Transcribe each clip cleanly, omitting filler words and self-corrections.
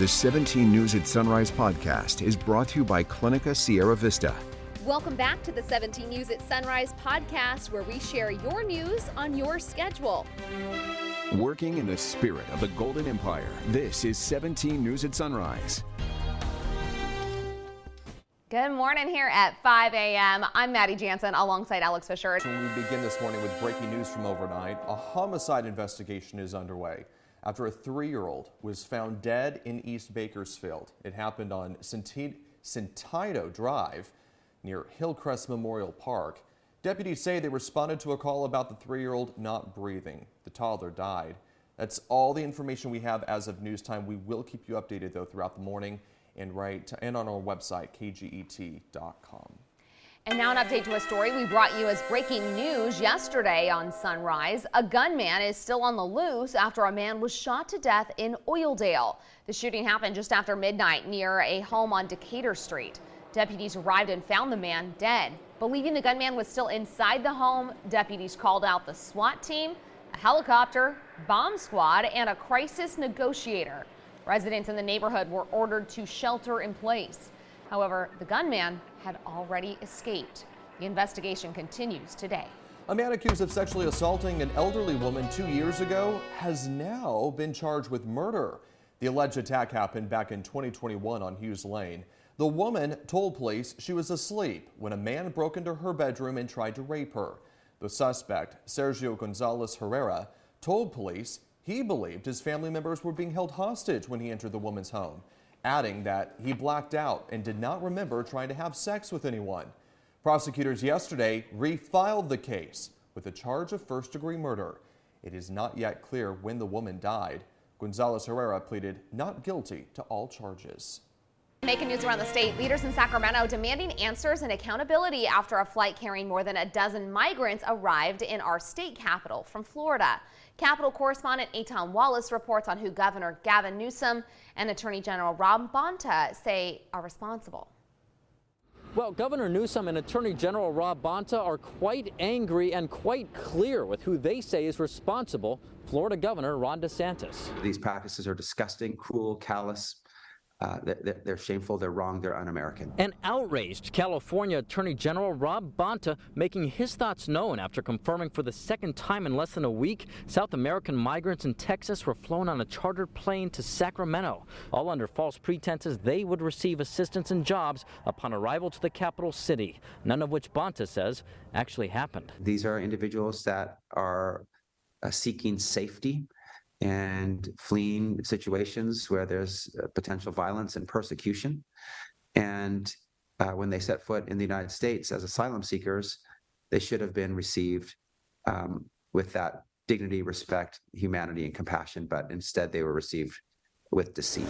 The 17 News at Sunrise podcast is brought to you by Clinica Sierra Vista. Welcome back to the 17 News at Sunrise podcast, where we share your news on your schedule. Working in the spirit of the Golden Empire, this is 17 News at Sunrise. Good morning here at 5 a.m. I'm Maddie Jansen alongside Alex Fisher. So we begin this morning with breaking news from overnight. A homicide investigation is underway after a 3-year-old was found dead in East Bakersfield. It happened on Centino Drive near Hillcrest Memorial Park. Deputies say they responded to a call about the 3-year-old not breathing. The toddler died. That's all the information we have as of news time. We will keep you updated, though, throughout the morning and on our website, kget.com. And now an update to a story we brought you as breaking news yesterday on Sunrise. A gunman is still on the loose after a man was shot to death in Oildale. The shooting happened just after midnight near a home on Decatur Street. Deputies arrived and found the man dead. Believing the gunman was still inside the home, deputies called out the SWAT team, a helicopter, bomb squad, and a crisis negotiator. Residents in the neighborhood were ordered to shelter in place. However, the gunman had already escaped. The investigation continues today. A man accused of sexually assaulting an elderly woman 2 years ago has now been charged with murder. The alleged attack happened back in 2021 on Hughes Lane. The woman told police she was asleep when a man broke into her bedroom and tried to rape her. The suspect, Sergio Gonzalez Herrera, told police he believed his family members were being held hostage when he entered the woman's home, adding that he blacked out and did not remember trying to have sex with anyone. Prosecutors yesterday refiled the case with a charge of first-degree murder. It is not yet clear when the woman died. Gonzalez Herrera pleaded not guilty to all charges. Making news around the state, leaders in Sacramento demanding answers and accountability after a flight carrying more than a dozen migrants arrived in our state capital from Florida. Capitol correspondent Eitan Wallace reports on who Governor Gavin Newsom and Attorney General Rob Bonta say are responsible. Well, Governor Newsom and Attorney General Rob Bonta are quite angry and quite clear with who they say is responsible: Florida Governor Ron DeSantis. These practices are disgusting, cruel, callous. They're shameful, they're wrong, they're un-American. An outraged California Attorney General Rob Bonta making his thoughts known after confirming for the second time in less than a week South American migrants in Texas were flown on a chartered plane to Sacramento, all under false pretenses they would receive assistance and jobs upon arrival to the capital city, none of which Bonta says actually happened. These are individuals that are seeking safety and fleeing situations where there's potential violence and persecution. And when they set foot in the United States as asylum seekers, they should have been received with that dignity, respect, humanity, and compassion, but instead they were received with deceit.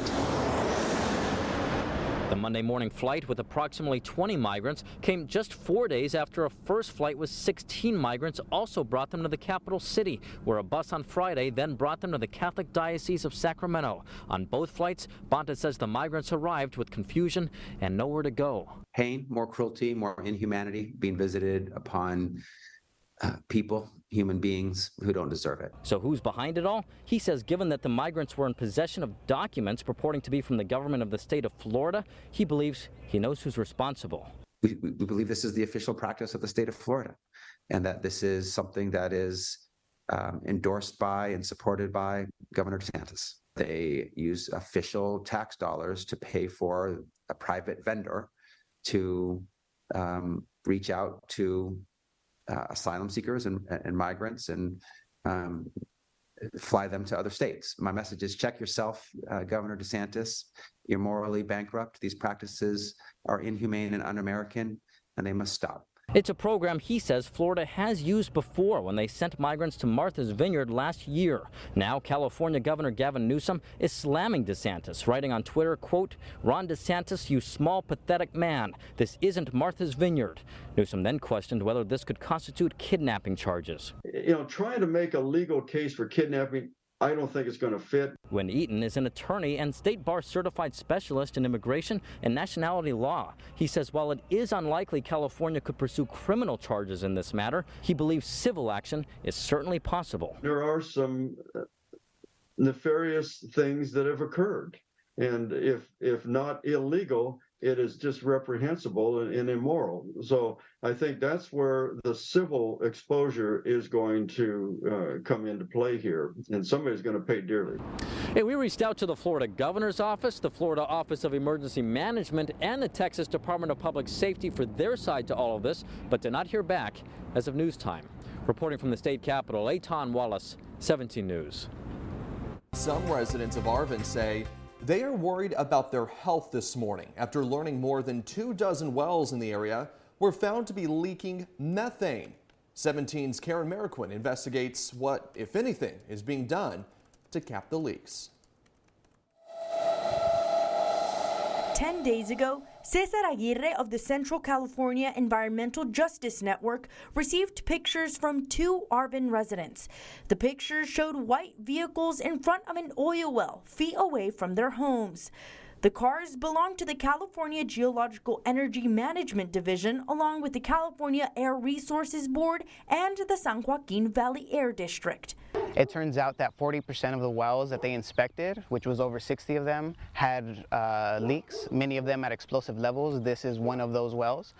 The Monday morning flight with approximately 20 migrants came just 4 days after a first flight with 16 migrants also brought them to the capital city, where a bus on Friday then brought them to the Catholic Diocese of Sacramento. On both flights, Bonta says the migrants arrived with confusion and nowhere to go. Pain, more cruelty, more inhumanity being visited upon people, human beings who don't deserve it. So who's behind it all? He says given that the migrants were in possession of documents purporting to be from the government of the state of Florida, he believes he knows who's responsible. We believe this is the official practice of the state of Florida, and that this is something that is endorsed by and supported by Governor DeSantis. They use official tax dollars to pay for a private vendor to reach out to asylum seekers and migrants and fly them to other states. My message is check yourself, Governor DeSantis. You're morally bankrupt. These practices are inhumane and un-American, and they must stop. It's a program he says Florida has used before when they sent migrants to Martha's Vineyard last year. Now, California Governor Gavin Newsom is slamming DeSantis, writing on Twitter, quote, "Ron DeSantis, you small, pathetic man. This isn't Martha's Vineyard." Newsom then questioned whether this could constitute kidnapping charges. Trying to make a legal case for kidnapping, I don't think it's going to fit. Wynn Eaton is an attorney and state bar certified specialist in immigration and nationality law. He says while it is unlikely California could pursue criminal charges in this matter, he believes civil action is certainly possible. There are some nefarious things that have occurred. And if not illegal, it is just reprehensible and immoral. So I think that's where the civil exposure is going to come into play here, and somebody's going to pay dearly. Hey, we reached out to the Florida Governor's Office, the Florida Office of Emergency Management, and the Texas Department of Public Safety for their side to all of this, but did not hear back as of news time. Reporting from the state capitol, Eitan Wallace, 17 News. Some residents of Arvin say they are worried about their health this morning after learning more than 24 wells in the area were found to be leaking methane. 17's Karen Mariquin investigates what, if anything, is being done to cap the leaks. 10 days ago, Cesar Aguirre of the Central California Environmental Justice Network received pictures from 2 Arvin residents. The pictures showed white vehicles in front of an oil well feet away from their homes. The cars belong to the California Geological Energy Management Division, along with the California Air Resources Board and the San Joaquin Valley Air District. It turns out that 40% of the wells that they inspected, which was over 60 of them, had leaks, many of them at explosive levels. This is one of those wells.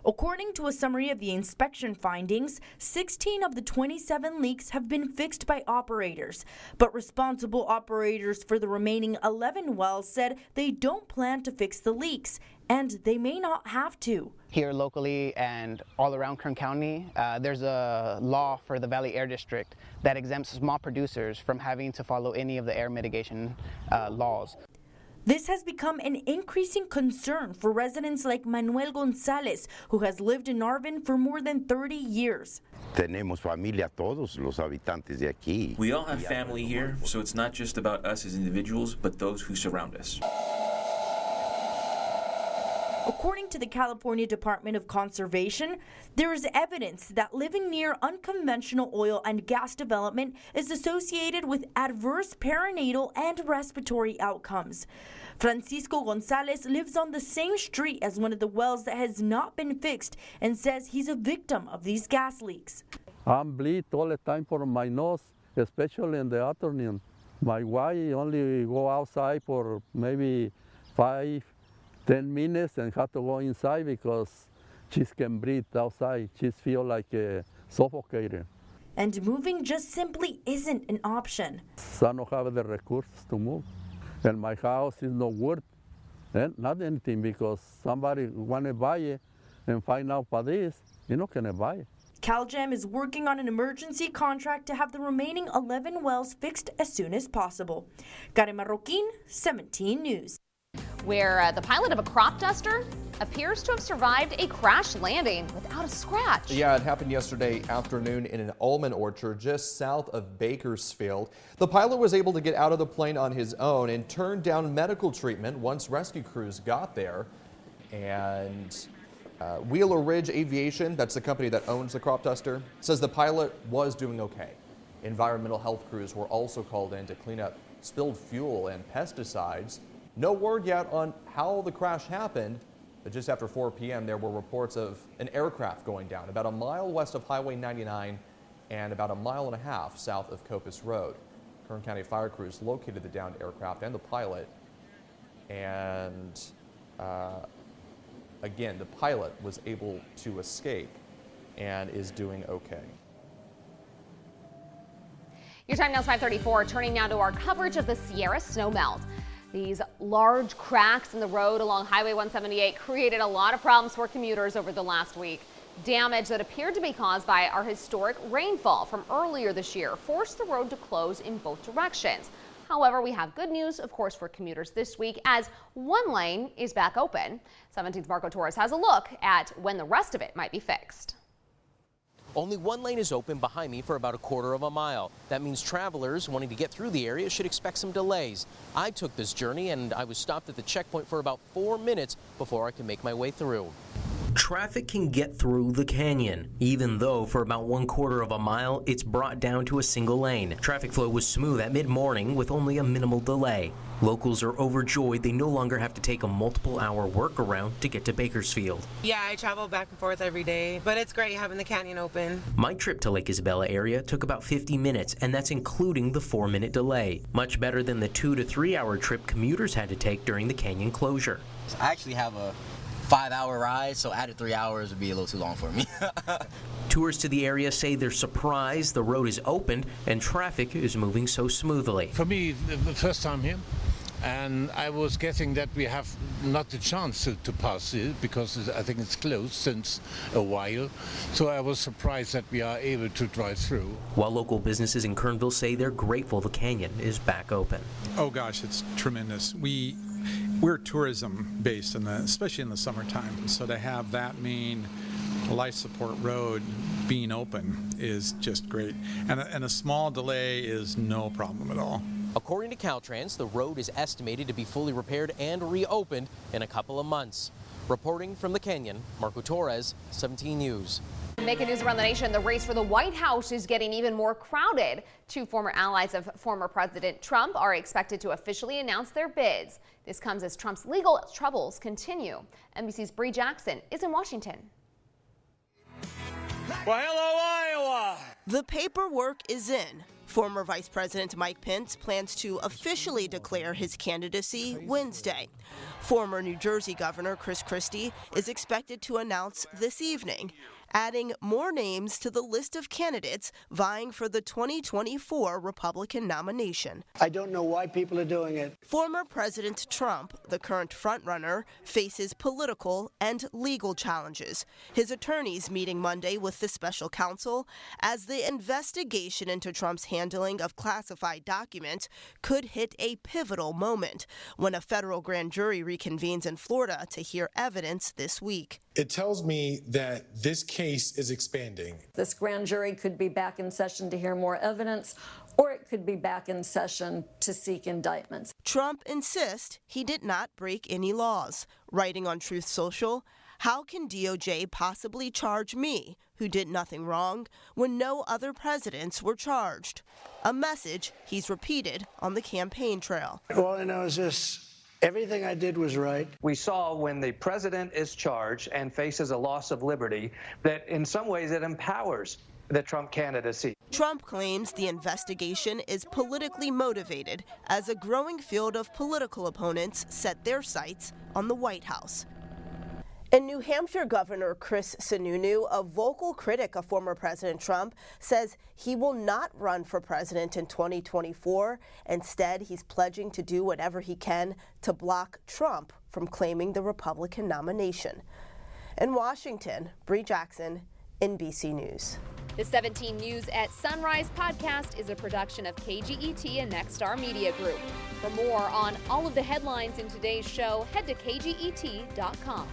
According to a summary of the inspection findings, 16 of the 27 leaks have been fixed by operators, but responsible operators for the remaining 11 wells said they don't plan to fix the leaks, and they may not have to. Here locally and all around Kern County, there's a law for the Valley Air District that exempts small producers from having to follow any of the air mitigation laws. This has become an increasing concern for residents like Manuel Gonzalez, who has lived in Arvin for more than 30 years. Tenemos familia todos los habitantes de aquí. We all have family here, so it's not just about us as individuals, but those who surround us. According to the California Department of Conservation, there is evidence that living near unconventional oil and gas development is associated with adverse perinatal and respiratory outcomes. Francisco Gonzalez lives on the same street as one of the wells that has not been fixed and says he's a victim of these gas leaks. I'm bleed all the time for my nose, especially in the afternoon. My wife only go outside for maybe 5-10 minutes and have to go inside because she can breathe outside. She feel like suffocated. And moving just simply isn't an option. I don't have the resources to move. And my house is no worth not anything because somebody want to buy it and find out for this, can buy it. CalGEM is working on an emergency contract to have the remaining 11 wells fixed as soon as possible. Karen Marroquin, 17 News. Where the pilot of a crop duster appears to have survived a crash landing without a scratch. Yeah, it happened yesterday afternoon in an almond orchard just south of Bakersfield. The pilot was able to get out of the plane on his own and turned down medical treatment once rescue crews got there. And Wheeler Ridge Aviation, that's the company that owns the crop duster, says the pilot was doing okay. Environmental health crews were also called in to clean up spilled fuel and pesticides. No word yet on how the crash happened, but just after 4 p.m. there were reports of an aircraft going down about a mile west of Highway 99 and about a mile and a half south of Copus Road. Kern County fire crews located the downed aircraft and the pilot, and again, the pilot was able to escape and is doing okay. Your time now is 5:34. Turning now to our coverage of the Sierra snowmelt. These large cracks in the road along Highway 178 created a lot of problems for commuters over the last week. Damage that appeared to be caused by our historic rainfall from earlier this year forced the road to close in both directions. However, we have good news, of course, for commuters this week as one lane is back open. 17's Marco Torres has a look at when the rest of it might be fixed. Only one lane is open behind me for about a quarter of a mile. That means travelers wanting to get through the area should expect some delays. I took this journey and I was stopped at the checkpoint for about 4 minutes before I could make my way through. Traffic can get through the canyon, even though for about 1/4 of a mile it's brought down to a single lane. Traffic flow was smooth at mid-morning with only a minimal delay. Locals are overjoyed they no longer have to take a multiple-hour workaround to get to Bakersfield. Yeah, I travel back and forth every day, but it's great having the canyon open. My trip to Lake Isabella area took about 50 minutes, and that's including the 4-minute delay. Much better than the 2 to 3 hour trip commuters had to take during the canyon closure. I actually have a 5-hour ride, so added 3 hours would be a little too long for me. Tours to the area say they're surprised the road is opened and traffic is moving so smoothly. For me, the first time here, and I was guessing that we have not the chance to pass it because I think it's closed since a while. So I was surprised that we are able to drive through. While local businesses in Kernville say they're grateful the canyon is back open. Oh gosh, it's tremendous. We're tourism based, especially in the summertime. So to have that mean life support road being open is just great. And a small delay is no problem at all. According to Caltrans, the road is estimated to be fully repaired and reopened in a couple of months. Reporting from the canyon, Marco Torres, 17 News. Making news around the nation, the race for the White House is getting even more crowded. 2 former allies of former President Trump are expected to officially announce their bids. This comes as Trump's legal troubles continue. NBC's Bree Jackson is in Washington. Well, hello, Iowa! The paperwork is in. Former Vice President Mike Pence plans to officially declare his candidacy Wednesday. Former New Jersey Governor Chris Christie is expected to announce this evening, adding more names to the list of candidates vying for the 2024 Republican nomination. I don't know why people are doing it. Former President Trump, the current frontrunner, faces political and legal challenges. His attorneys meeting Monday with the special counsel as the investigation into Trump's handling of classified documents could hit a pivotal moment when a federal grand jury reconvenes in Florida to hear evidence this week. It tells me that this case is expanding. This grand jury could be back in session to hear more evidence, or it could be back in session to seek indictments. Trump insists he did not break any laws. Writing on Truth Social, how can DOJ possibly charge me, who did nothing wrong, when no other presidents were charged? A message he's repeated on the campaign trail. All I know is this. Everything I did was right. We saw when the president is charged and faces a loss of liberty that in some ways it empowers the Trump candidacy. Trump claims the investigation is politically motivated as a growing field of political opponents set their sights on the White House. And New Hampshire Governor Chris Sununu, a vocal critic of former President Trump, says he will not run for president in 2024. Instead, he's pledging to do whatever he can to block Trump from claiming the Republican nomination. In Washington, Bree Jackson, NBC News. The 17 News at Sunrise podcast is a production of KGET and Nexstar Media Group. For more on all of the headlines in today's show, head to kget.com.